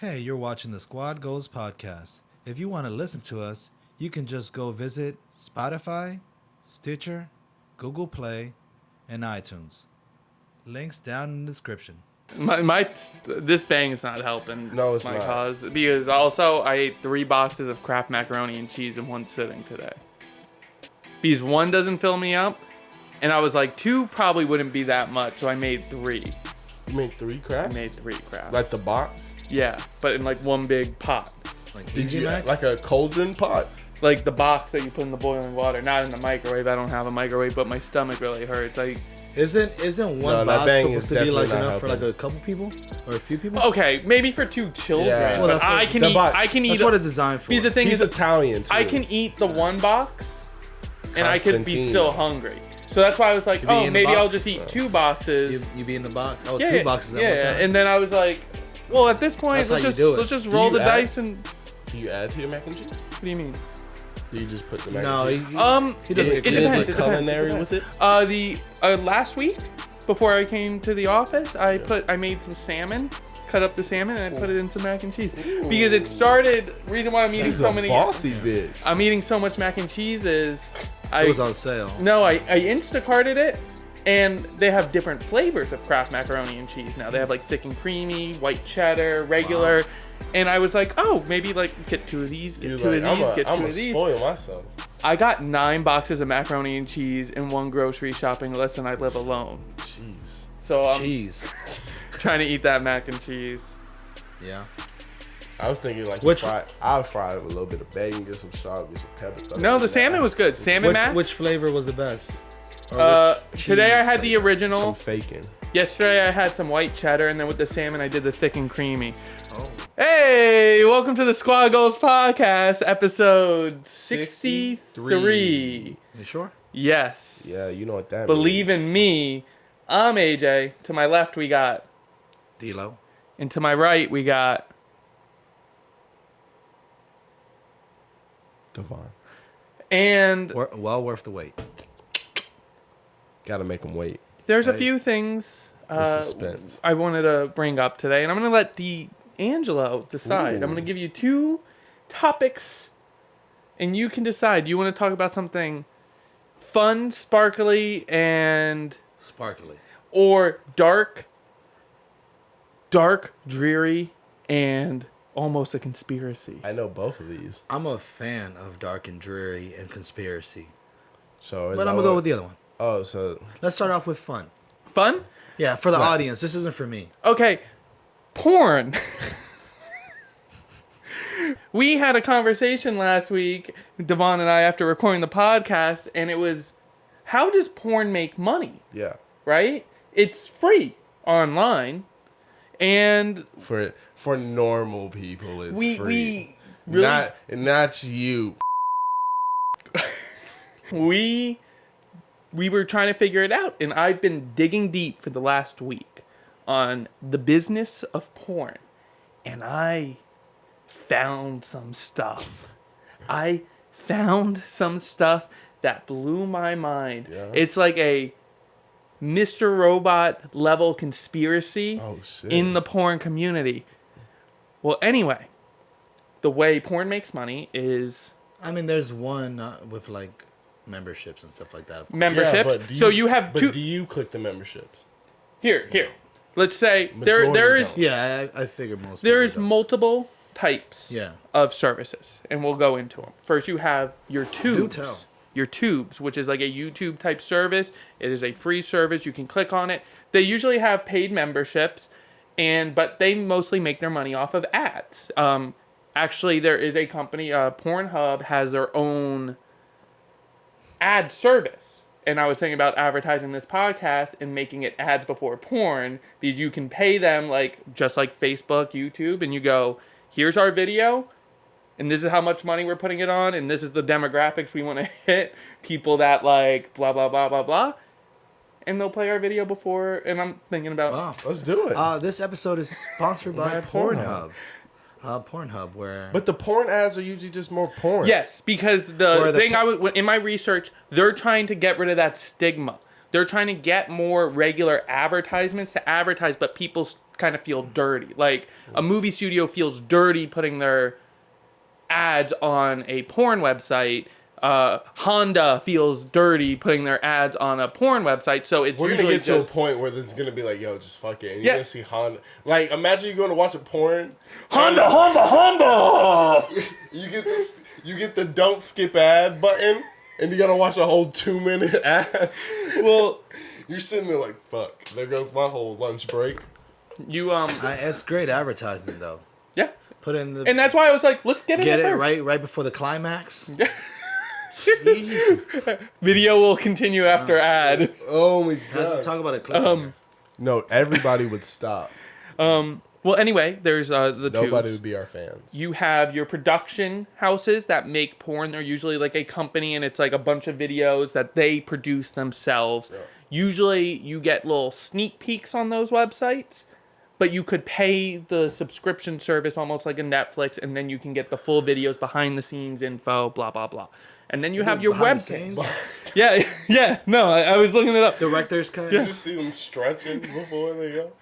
Hey, you're watching the Squad Goals Podcast. If you want to listen to us, you can just go visit Spotify, Stitcher, Google Play, and iTunes. Links down in the description. This bang's not helping No, it's my not. cause. Because also, I ate 3 boxes of Kraft macaroni and cheese in one sitting today. Because 1 doesn't fill me up, and I was like, 2 probably wouldn't be that much, so I made 3. You made 3 crafts? I made 3 Kraft. Like the box? Yeah, but in like one big pot. Like Did Easy you Mac? like a cauldron pot? Like the box that you put in the boiling water, not in the microwave. I don't have a microwave, but my stomach really hurts. Isn't one that box bang supposed is to be like definitely not enough for like helping. a couple people or a few people? Okay, maybe for 2 children. Yeah. Well, But that's what- I can the eat. box- I can eat. That's what it's designed for. Because the thing He's is, Italian too. I can eat the 1 box, and I could be Constantine. still hungry. So that's why I was like, You be oh, in the maybe I'll box? just eat 2 boxes. You be in the box? Oh, yeah, 2 boxes at one time? And then I was like, well, at this point, That's how you let's do it. just Do roll you the add- dice and. Do you add to your mac and cheese? What do you mean? Do you just put the mac No, and cheese? he doesn't. It get depends. Put It culinary depends. with it? The last week before I came to the office, I made some salmon, cut up the salmon, and I put it in some mac and cheese because it started. Reason why I'm eating She's so a many. bossy bitch. I'm eating so much mac and cheese is. It was on sale. No, I Instacarted it, and they have different flavors of Kraft macaroni and cheese now. They have like thick and creamy, white cheddar, regular, Wow. and I was like, oh, maybe like get 2 of these, get You're 2 of like, these, get 2 I'm of these. spoil myself. I got 9 boxes of macaroni and cheese in one grocery shopping list, and I live alone. Jeez. So I'm Cheese. trying to eat that mac and cheese. Yeah. I was thinking like Which- I'll fry it with a little bit of bacon, get some salt, get some pepper. No, the salmon was good. Salmon mac. Which flavor was the best? Or which Today I cheese had the flavor? original. some faking. Yesterday I had some white cheddar, and then with the salmon I did the thick and creamy. Oh. Hey, welcome to the Squad Goals Podcast, episode 63. You sure? Yes. Yeah, you know what that Believe means. in me. I'm AJ. To my left we got, D-Lo. and to my right we got. Devonne. And Well worth the wait. Gotta make him wait. there's a Hey. few things The suspense. I wanted to bring up today, and I'm going to let D'Angelo decide. I'm Ooh. going to give you 2 topics, and you can decide. Do you want to talk about something fun, sparkly, and Sparkly. or dark, dreary, and almost a conspiracy? I know both of these. I'm a fan of dark and dreary and conspiracy. So, But I'm going to go with the other one. Oh, so Let's start off with fun. Fun? Yeah, for the Right. audience. This isn't for me. Okay, porn. We had a conversation last week, Devon and I, after recording the podcast, and it was, how does porn make money, yeah, right? It's free online, and for normal people, it's we free. really Not you. we were trying to figure it out, and I've been digging deep for the last week on the business of porn, and I found some stuff. I found some stuff that blew my mind. Yeah. It's like a Mr. Robot level conspiracy Oh shit. in the porn community. Well, anyway, the way porn makes money is I mean, there's one with like memberships and stuff like that. Of course. memberships. but do So you have But 2. do you click the memberships? Here. Let's say Majority there is don't. Yeah, I figured most there's people don't. multiple types Yeah. of services, and we'll go into them. First, you have your tubes. tell. Your tubes, which is like a YouTube type service. It is a free service. You can click on it. They usually have paid memberships, but they mostly make their money off of ads. Actually, there is a company, Pornhub has their own ad service. And I was thinking about advertising this podcast and making it ads before porn, because you can pay them just like Facebook, YouTube, and you go, here's our video, and this is how much money we're putting it on, and this is the demographics we want to hit, people that like blah, blah, blah, blah, blah. And they'll play our video before, and I'm thinking about, Wow. Let's do it. This episode is sponsored by By Pornhub. Pornhub, where But the porn ads are usually just more porn. yes, because Or the the thing in my research, they're trying to get rid of that stigma. They're trying to get more regular advertisements to advertise, but people kind of feel dirty. Like a movie studio feels dirty putting their ads on a porn website. Honda feels dirty putting their ads on a porn website, so it's We're gonna usually get to a point where there's gonna be like, yo, just fuck it, and you're Yeah. gonna see Honda. Like, imagine you going to watch a porn. Honda. You get the don't skip ad button, and you gotta watch a whole 2-minute ad. Well, You're sitting there like, fuck. There goes my whole lunch break. you It's great advertising though. yeah, Put in the and that's why I was like, let's get get it it first. right before the climax. Video will continue after ad. Oh my Let's god. talk about it. Cliffhanger. No, everybody would stop. Well, anyway, there's the Nobody tubes. would be our fans. You have your production houses that make porn. They're usually like a company, and it's like a bunch of videos that they produce themselves. Yeah. Usually, you get little sneak peeks on those websites, but you could pay the subscription service almost like a Netflix, and then you can get the full videos, behind the scenes info, blah blah blah. And then you have your Behind the webcam. scenes? Yeah. No, I was looking it up. Director's cut. You just see them stretching before they go.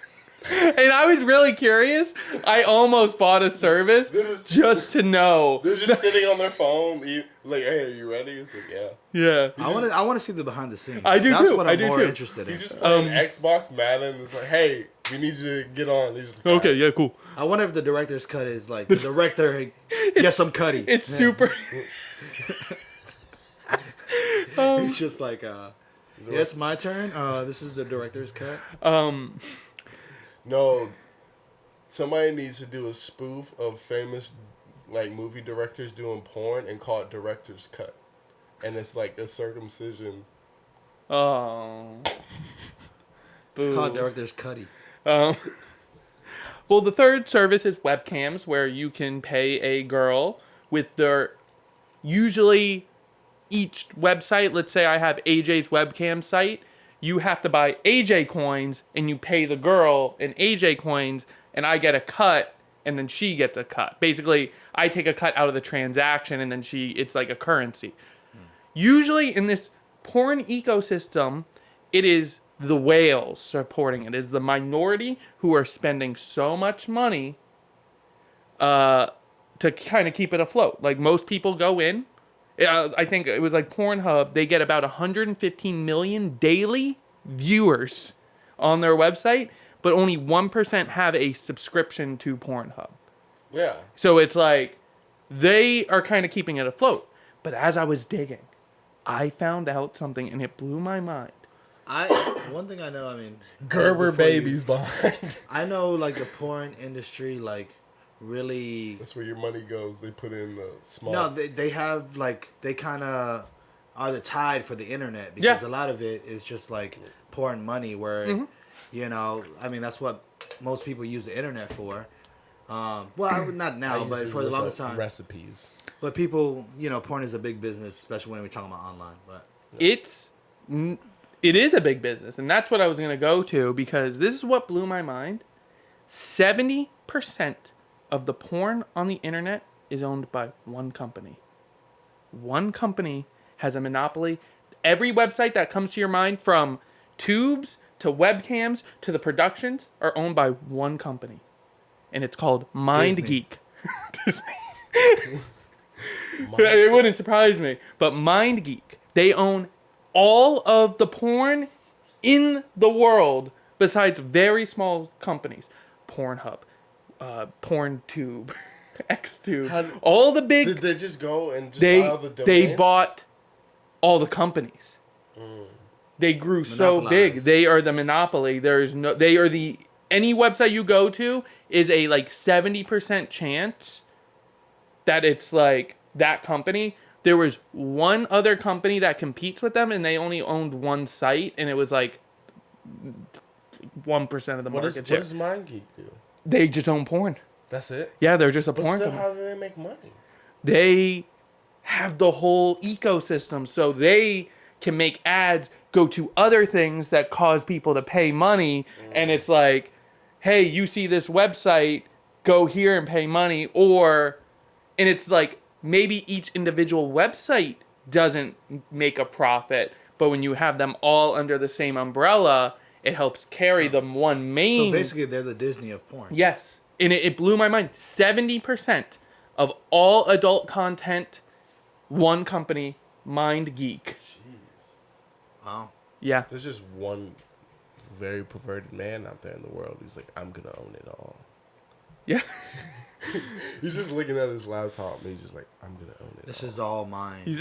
And I was really curious. I almost bought a service just to know. They're just sitting on their phone, like, hey, are you ready? It's like, yeah. Yeah. I want to see the behind the scenes. I do That's too. what I I'm do more too. interested in. He's just playing Xbox, Madden. It's like, hey, we need you to get on. He's just like, Okay, yeah, cool. I wonder if the director's cut is like the director gets some cutty. It's super. He's just like, yeah, it's my turn. This is the director's cut. No, somebody needs to do a spoof of famous like movie directors doing porn and call it director's cut, and it's like a circumcision. Oh. It's called Boo. director's cutty. Well, the third service is webcams, where you can pay a girl with their usually each website. Let's say I have AJ's webcam site. You have to buy AJ coins, and you pay the girl in AJ coins, and I get a cut, and then she gets a cut. Basically, I take a cut out of the transaction, and then it's like a currency. Usually in this porn ecosystem, it is the whales supporting it. It is the minority who are spending so much money to kind of keep it afloat. Like, most people go in. I think it was like Pornhub. They get about 115 million daily viewers on their website, but only 1% have a subscription to Pornhub. Yeah. So it's like they are kind of keeping it afloat. But as I was digging, I found out something, and it blew my mind. One thing I know, I mean, Gerber before you- babies behind. I know, like, the porn industry, like, really. That's where your money goes. They put in the small. No, they have, like, they kind of are the tide for the internet, because Yeah. a lot of it is just like porn money, where you know, I mean, that's what most people use the internet for. Well, I would not now, but for the longest time. Recipes. But people, you know, porn is a big business, especially when we're talking about online. But It is a big business, and that's what I was going to go to, because this is what blew my mind. 70% of the porn on the internet is owned by one company. One company has a monopoly. Every website that comes to your mind, from tubes to webcams to the productions, are owned by one company. And it's called MindGeek. Disney. It wouldn't surprise me. But MindGeek, they own all of the porn in the world, besides very small companies. Pornhub, PornTube, XTube, all the big... Did they just go and just buy all the domains? They bought all the companies. They grew so big. Monopolized. They are the monopoly. Any website you go to is a like 70% chance that it's like that company. There was one other company that competes with them, and they only owned one site, and it was like 1% of the market share. What does MindGeek do? They just own porn. That's it? Yeah, they're just a But porn still, company. how do they make money? They have the whole ecosystem, so they can make ads go to other things that cause people to pay money. And it's like, hey, you see this website, go here and pay money. And it's like, maybe each individual website doesn't make a profit, but when you have them all under the same umbrella, It helps carry the one main. So basically, they're the Disney of porn. Yes. And it blew my mind. 70% of all adult content, one company, Mind Geek. Jeez. Wow. Yeah. There's just one very perverted man out there in the world who's like, I'm going to own it all. Yeah. He's just looking at his laptop and he's just like, I'm going to own it This all. is all mine.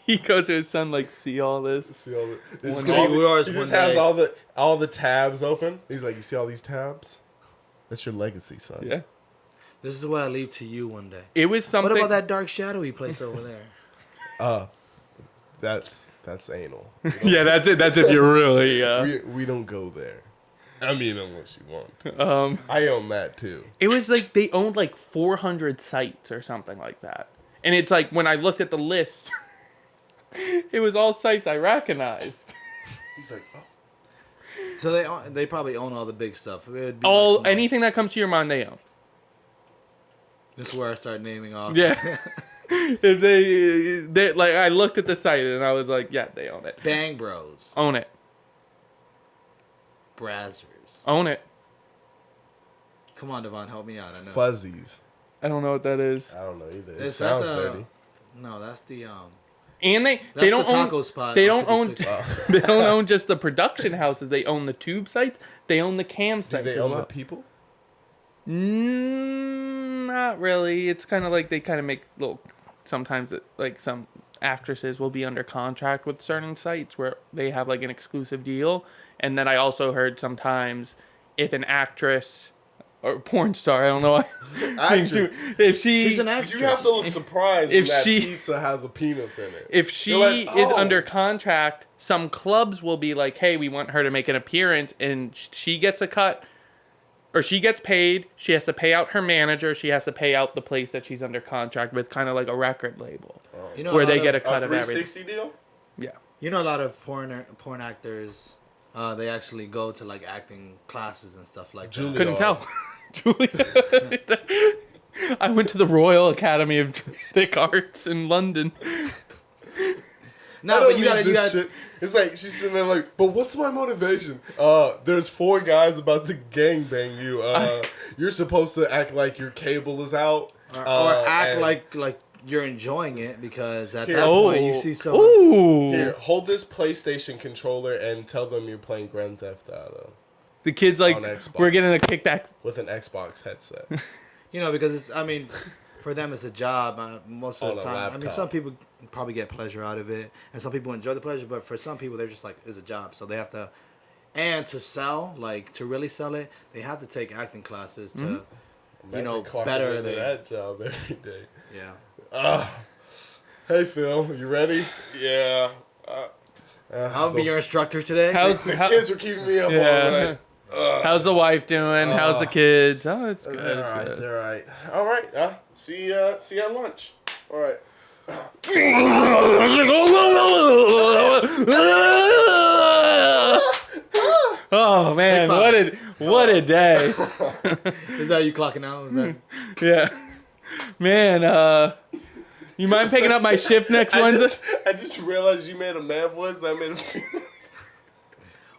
He goes to his son like, see all this? See all the, It's just gonna be yours he one just has day. all the tabs open. He's like, you see all these tabs? That's your legacy, son. Yeah. This is what I leave to you one day. It was something. What about that dark shadowy place over there? That's anal. Yeah, that's it. That's if you're really. We don't go there. I mean, unless you want. I own that too. It was like they owned like 400 sites or something like that. And it's like when I looked at the list, it was all sites I recognized. He's like, oh. So they probably own all the big stuff. It'd be like some- Anything that comes to your mind, they own. This is where I start naming off. Yeah. If they like, I looked at the site and I was like, yeah, they own it. Bang Bros. Own it. Brazzers. Own it. Come on, Devon, help me out. I know. Fuzzies. I don't know what that is. I don't know either. It Is that sounds the- dirty. No, that's the And they that's don't the own taco spot. they on don't own 56. they don't own just the production houses. They own the tube sites. They own the cam Do sites they as own well. the people? Not really. It's kind of like they kind of make little. Sometimes like some actresses will be under contract with certain sites where they have like an exclusive deal. And then I also heard sometimes if an actress or porn star, I don't know why, Actress. if she She's an But actress. you have to look surprised If if that she- pizza has a penis in it. if she You're like, is oh. under contract, some clubs will be like, hey, we want her to make an appearance, and she gets a cut, or she gets paid. She has to pay out her manager. She has to pay out the place that she's under contract with, kind of like a record label, You know, where a they lot get a of- cut A of everything. 360 deal? Yeah. You know, a lot of porn actors, they actually go to like acting classes and stuff like Julia. that. Couldn't tell. Julia. I went to the Royal Academy of Dramatic Arts in London. No, I don't but you need gotta, this shit. It's like she's sitting there like, but what's my motivation? There's 4 guys about to gangbang you. You're supposed to act like your cable is out, or act and like you're enjoying it, because at Here. that point you see someone. Ooh. here, hold this PlayStation controller and tell them you're playing Grand Theft Auto The kid's like, On Xbox. we're getting a kickback. with an Xbox headset. You know, because it's, I mean, for them it's a job most of On the a time. I mean, laptop. some people probably get pleasure out of it, and some people enjoy the pleasure, but for some people they're just like, it's a job, so they have to. And to sell, like to really sell it, they have to take acting classes to, you know, Imagine clocking better into than that job every day. yeah. Hey Phil, you ready? Yeah. I'll be your instructor today. The kids are keeping me up all Yeah. night. How's the wife doing? How's the kids? Oh, it's good. They're It's alright. good. They're alright. All right. See you at lunch. All right. Oh man, Take what a day. Is that you clocking out? Is that? Yeah. Man, you mind picking up my shift next Wednesday? I just realized you made a man voice and I made a female.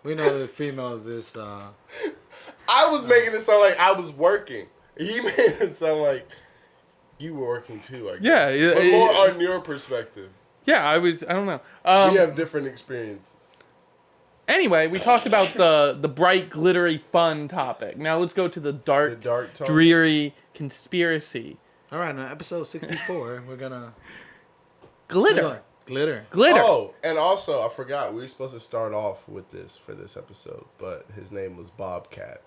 We know the female of this. I was making it sound like I was working. He made it sound like you were working too, I guess. Yeah, But more on your perspective. Yeah, I don't know. We have different experiences. Anyway, we talked about the bright, glittery, fun topic. Now let's go to the dark, The dark tone. dreary conspiracy. All right, now episode 64, we're gonna Glitter. glitter. Glitter. Oh, and also, I forgot, we were supposed to start off with this for this episode, but his name was Bobcat.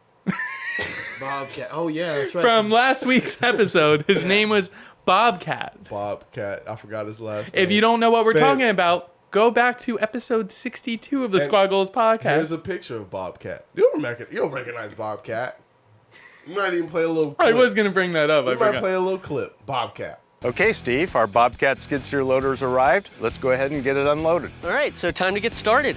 Bobcat. Oh yeah, that's right. From last week's episode, his name was Bobcat. Bobcat. I forgot his last name. If you don't know what we're Fan- talking about, go back to episode 62 of the And Squad Goals Here's podcast. a picture of Bobcat. You'll recognize Bobcat. You might even play a little clip. I was going to bring that up. I We might forgot. play a little clip. Bobcat. Okay, Steve, our Bobcat skid steer loader's arrived. Let's go ahead and get it unloaded. All right, so time to get started.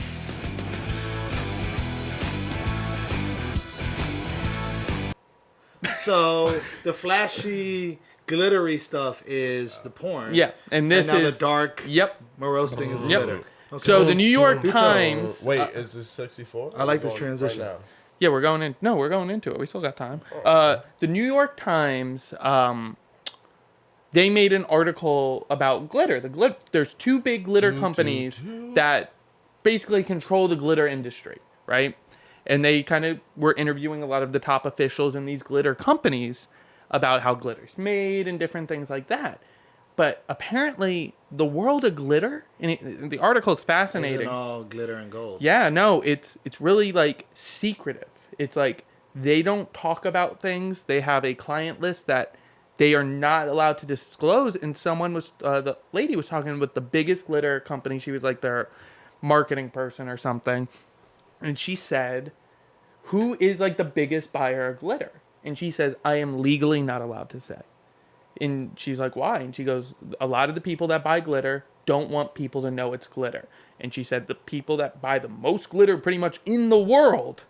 So the flashy, glittery stuff is the porn. Yeah, and this now is... the dark, Yep. morose thing is Yep. glitter. Okay. So the New York Do tell. Times. Wait, is this 64? I like this transition. Right now? Yeah, we're going in. No, we're going into it. We still got time. The New York Times. They made an article about glitter. There's two big glitter companies that basically control the glitter industry, right? And they kind of were interviewing a lot of the top officials in these glitter companies about how glitter's made and different things like that. But apparently, the world of glitter, and the article is fascinating. Isn't all glitter and gold. Yeah, no, it's really like secretive. It's like they don't talk about things. They have a client list that they are not allowed to disclose. And someone was, the lady was talking with the biggest glitter company. She was like their marketing person or something. And she said, who is like the biggest buyer of glitter? And she says, I am legally not allowed to say. And she's like, why? And she goes, a lot of the people that buy glitter don't want people to know it's glitter. And she said the people that buy the most glitter pretty much in the world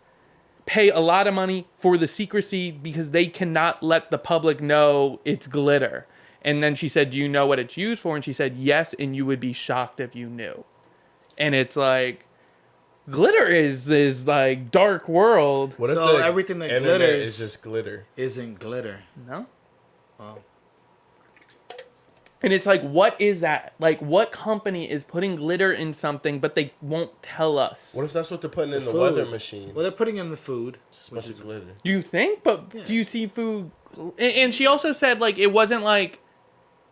pay a lot of money for the secrecy because they cannot let the public know it's glitter. And then she said, do you know what it's used for? And she said, yes, and you would be shocked if you knew. And it's like, glitter is this like dark world. What if So the everything that internet glitters is just glitter? Isn't glitter. No? Wow. And it's like, what is that? Like, what company is putting glitter in something, but they won't tell us? What if that's what they're putting in the food. weather machine? Well, they're putting in the food, Just which which is glitter. Do you think? But Yeah. do you see food? And she also said, like, it wasn't like,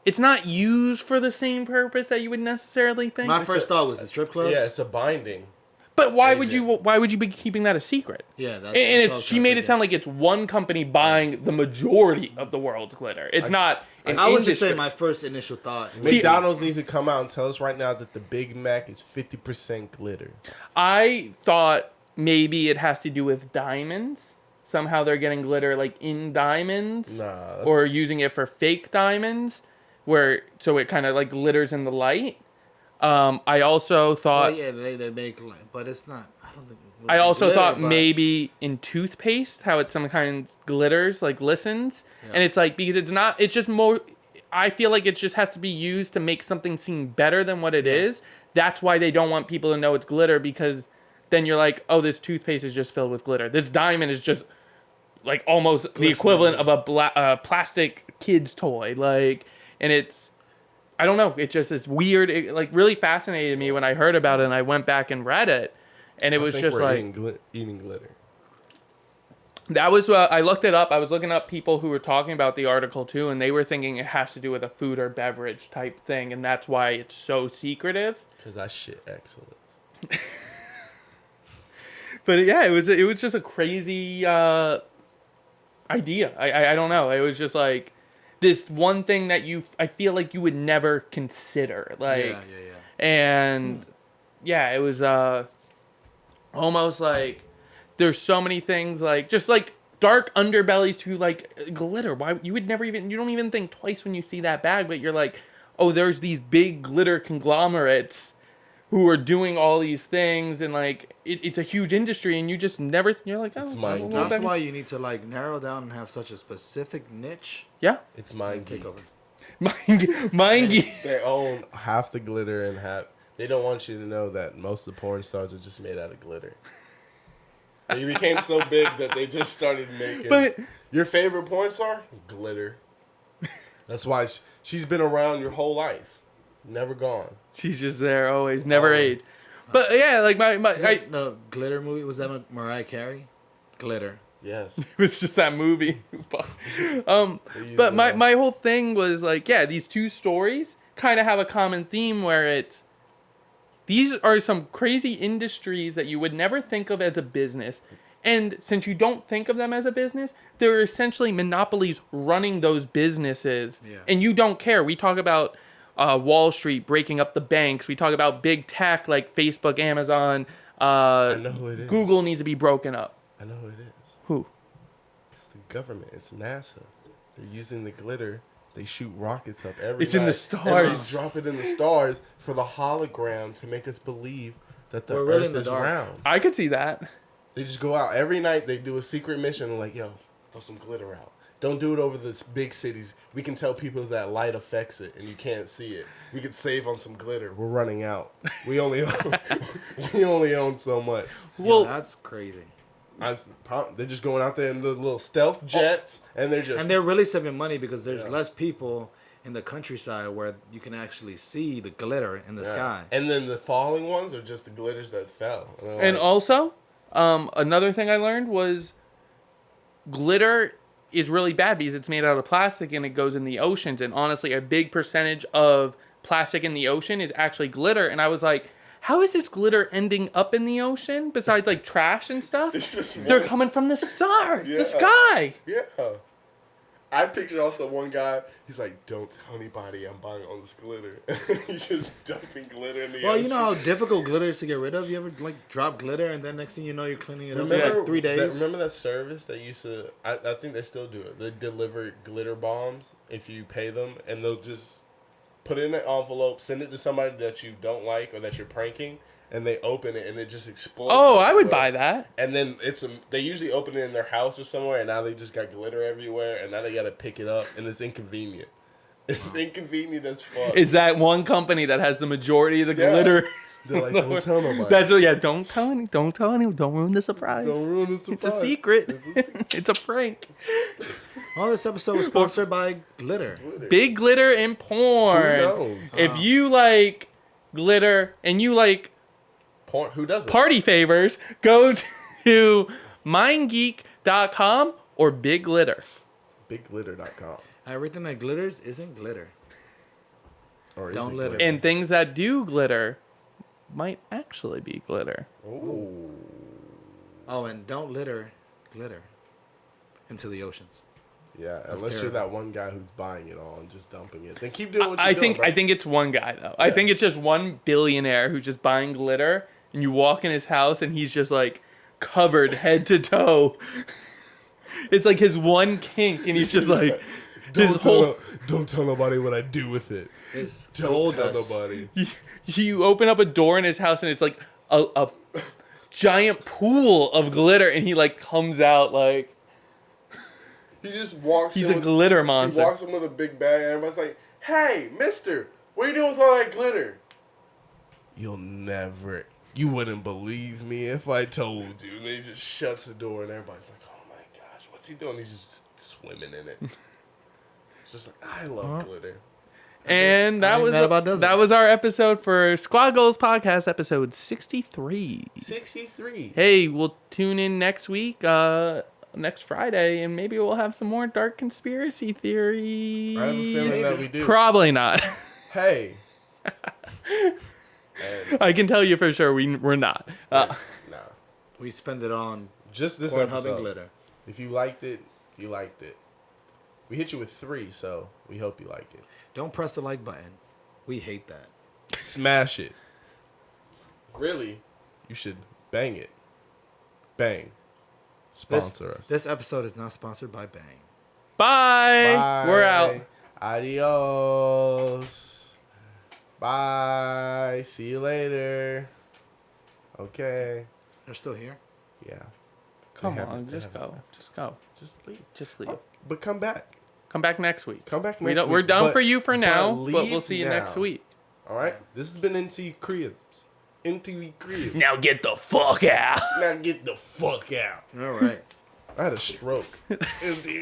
it's not used for the same purpose that you would necessarily think. my first thought was the strip clubs. Yeah, it's a binding. But why AJ. would you be keeping that a secret? Yeah, that's And what I it's was she trying to made it think. sound like it's one company buying the majority of the world's glitter. It's not an I was just industry. saying my first initial thought. See- McDonald's needs to come out and tell us right now that the Big Mac is 50% glitter. I thought maybe it has to do with diamonds. Somehow they're getting glitter like in diamonds, Nah, that's- or using it for fake diamonds, where so it kind of like glitters in the light. I also thought. Oh, yeah, they make, but it's not. I don't think. I also glitter, thought but- maybe in toothpaste, how it sometimes glitters, like glistens. Yeah. And it's like, because it's not, it's just more, I feel like it just has to be used to make something seem better than what it is. That's why they don't want people to know it's glitter, because then you're like, oh, this toothpaste is just filled with glitter. This diamond is just like almost the equivalent of a plastic kid's toy. Like, and it's, I don't know. It just is weird. It like really fascinated me when I heard about it, and I went back and read it. And it was I think just we're like, eating glitter. that was I looked it up. I was looking up people who were talking about the article too, and they were thinking it has to do with a food or beverage type thing, and that's why it's so secretive. Because that shit excellent. But yeah, it was just a crazy idea. I don't know. It was just like this one thing that I feel like you would never consider. Like, Yeah. and yeah, it was almost like there's so many things like just like dark underbellies to like glitter. Why you don't even think twice when you see that bag, but you're like, oh, there's these big glitter conglomerates who are doing all these things, and like it's a huge industry, and you just never, you're like, oh, It's mind well, blowing. That's then- why you need to like narrow down and have such a specific niche yeah. It's and mind take geek. over. Mind geek. They own half the glitter and half. They don't want you to know that most of the porn stars are just made out of glitter. They became so big that they just started making. But- your favorite porn star? Glitter. That's why she's been around your whole life, never gone. She's just there always, never ate. But yeah, like my Is it the glitter movie? Was that Mariah Carey? Glitter. Yes. it was just that movie. They used But it my all. my whole thing was like, yeah, these two stories kind of have a common theme where it's these are some crazy industries that you would never think of as a business. And since you don't think of them as a business, they're essentially monopolies running those businesses. Yeah. And you don't care. We talk about Wall Street breaking up the banks. We talk about big tech like Facebook, Amazon. know who it is. Google needs to be broken up. I know who it is. Who? It's the government. It's NASA. They're using the glitter. They shoot rockets up every It's in the night, stars. and they drop it in the stars for the hologram to make us believe that the We're really in Earth the is dark. round. I could see that. They just go out every night. They do a secret mission. Like, yo, throw some glitter out. Don't do it over the big cities. We can tell people that light affects it and you can't see it. We could save on some glitter. We're running out. We only own so much. Well, that's crazy. They're just going out there in the little stealth jets, and they're really saving money because there's less people in the countryside where you can actually see the glitter in the sky. And then the falling ones are just the glitters that fell. And also, another thing I learned was glitter is really bad because it's made out of plastic and it goes in the oceans. And honestly, a big percentage of plastic in the ocean is actually glitter. And I was like, how is this glitter ending up in the ocean besides like trash and stuff? They're coming from the sky. Yeah. I pictured also one guy, he's like, don't tell anybody I'm buying all this glitter. He's just dumping glitter in the ocean. Well, you know how difficult glitter is to get rid of? You ever like drop glitter and then next thing you know you're cleaning it up in like 3 days? Remember that service that used to, I think they still do it. They deliver glitter bombs if you pay them, and they'll just put it in an envelope, send it to somebody that you don't like or that you're pranking, and they open it and it just explodes. Oh, I would buy that. And then they usually open it in their house or somewhere, and now they just got glitter everywhere, and now they got to pick it up, and it's inconvenient. It's inconvenient as fuck. Is that one company that has the majority of the glitter? They're like, don't tell nobody. That's what. Yeah, don't tell anyone. Don't ruin the surprise. Don't ruin the surprise. It's a secret. It's a prank. Oh, this episode was sponsored by glitter. Big glitter and porn. Who knows? If you like glitter and you like Porn? Who doesn't? party favors, go to mindgeek.com or Big Glitter. BigGlitter.com. Everything that glitters isn't glitter. Or Don't is it litter. glitter? And things that do glitter might actually be glitter. Ooh. Oh, and don't litter glitter into the oceans. Yeah, That's unless you're terrible. that one guy who's buying it all and just dumping it. Then keep doing what you're I doing. think bro. I think it's one guy though. I think it's just one billionaire who's just buying glitter, and you walk in his house and he's just like covered head to toe. It's like his one kink, and he's just like his whole. Don't tell nobody what I do with it. It's Don't gold tell dust. nobody. You open up a door in his house and it's like a giant pool of glitter, and he like comes out like He just walks. he's in a with, glitter He monster. walks in with a big bag, and everybody's like, "Hey, Mister, what are you doing with all that glitter?" You wouldn't believe me if I told you. And then he just shuts the door, and everybody's like, "Oh my gosh, what's he doing?" He's just swimming in it. It's just like, I love glitter. And I think that about does that it. was our episode for Squad Goals Podcast, episode 63. 63. Hey, we'll tune in next week, next Friday, and maybe we'll have some more dark conspiracy theories. I have a feeling that we do. Probably not. Hey. And, I can tell you for sure we're not. nah. We spend it on Just this Pornhub and episode. glitter. If you liked it, you liked it. We hit you with 3, so we hope you like it. Don't press the like button. We hate that. Smash it. Really, you should bang it. Bang. Sponsor us. This episode is not sponsored by Bang. Bye. Bye. We're out. Adios. Bye. See you later. Okay. They're still here. Yeah. Come They on, haven't- just they go. haven't. Just go. Just leave. Just leave. Oh, but come back. Come back next week. Come back We next don't, week. we're done but- for you for now, but we'll leave see you now. next week. All right. This has been NT Cribs. NTV Cribs. Now get the fuck out. Now get the fuck out. All right. I had a stroke. NTV